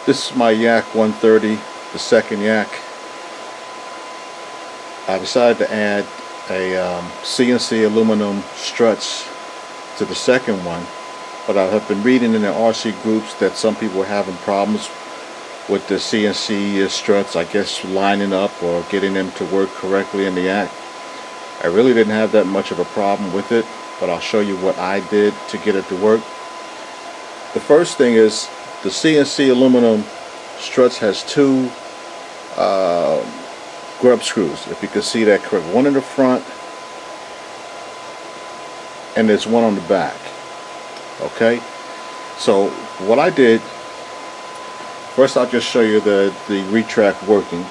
This is my yak 130, the second yak. I decided to add a CNC aluminum struts to the second one, but I have been reading in the RC groups that some people were having problems with the CNC struts, I guess lining up or getting them to work correctly in the yak. I really didn't have that much of a problem with it, but I'll show you what I did to get it to work. The first thing is the CNC aluminum struts has two grub screws, if you can see that correct. One in the front and there's one on the back. Okay, so what I did, first I'll just show you the retract working.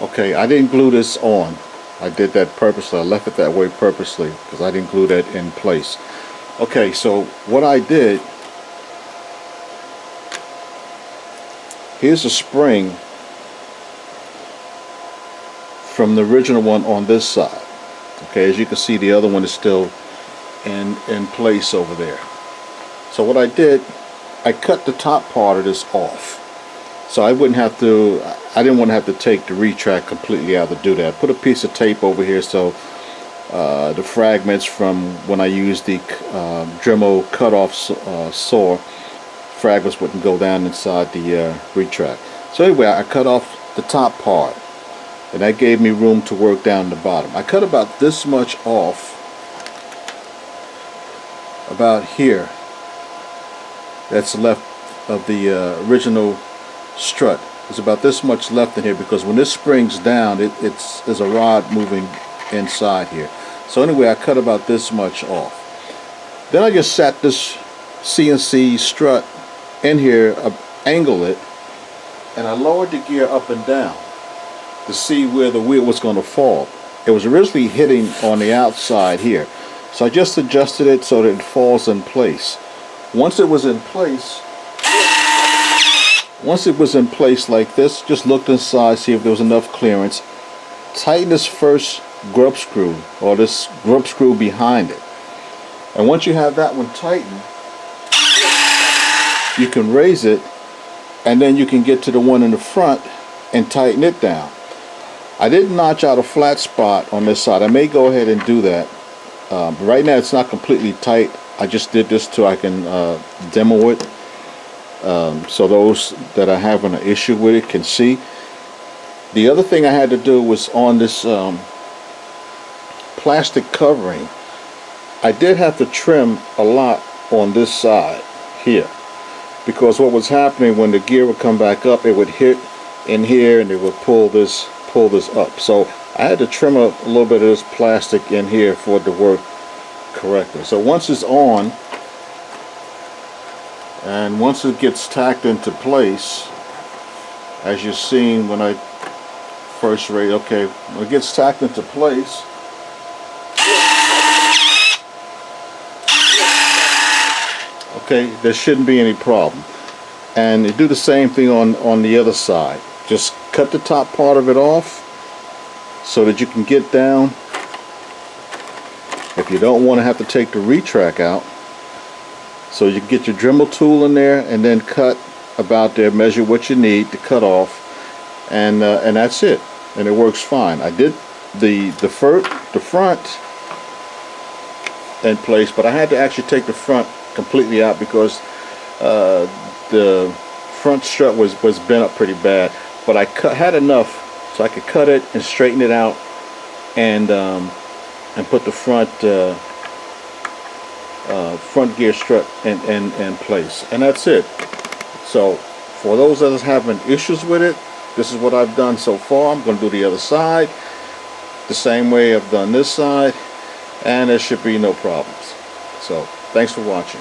Okay, I didn't glue this on. I did that purposely. I left it that way purposely because I didn't glue that in place. Okay, so what I did, here's a spring from the original one on this side. Okay, as you can see, the other one is still in place over there. So what I did, I cut the top part of this off. So I didn't want to have to take the retract completely out to do that. I put a piece of tape over here so the fragments from when I used the Dremel cutoff saw, fragments wouldn't go down inside the retract. So anyway, I cut off the top part, and that gave me room to work down the bottom. I cut about this much off, about here, that's left of the original strut. There's about this much left in here because when this springs down, there's a rod moving inside here. So anyway, I cut about this much off. Then I just sat this CNC strut in here, angle it, and I lowered the gear up and down to see where the wheel was going to fall. It was originally hitting on the outside here, so I just adjusted it so that it falls in place. Once it was in place like this, just looked inside, see if there was enough clearance. Tighten this first grub screw, or this grub screw behind it. And once you have that one tightened, you can raise it, and then you can get to the one in the front and tighten it down. I didn't notch out a flat spot on this side. I may go ahead and do that. But right now it's not completely tight. I just did this so I can demo it. So those that are having an issue with it can see. The other thing I had to do was on this plastic covering, I did have to trim a lot on this side here, because what was happening when the gear would come back up, it would hit in here and it would pull this up. So I had to trim a little bit of this plastic in here for it to work correctly. So once it's on, and once it gets tacked into place, as you've seen when I first raised, okay, when it gets tacked into place, okay, there shouldn't be any problem. And you do the same thing on the other side. Just cut the top part of it off so that you can get down. If you don't want to have to take the retract out, so you can get your Dremel tool in there and then cut about there, measure what you need to cut off, and that's it, and it works fine. I did the front in place, but I had to actually take the front completely out because the front strut was bent up pretty bad. But I had enough so I could cut it and straighten it out, and put the front gear strut in place, and that's it. So for those that are having issues with it, this is what I've done so far. I'm going to do the other side the same way I've done this side, and there should be no problems. So thanks for watching.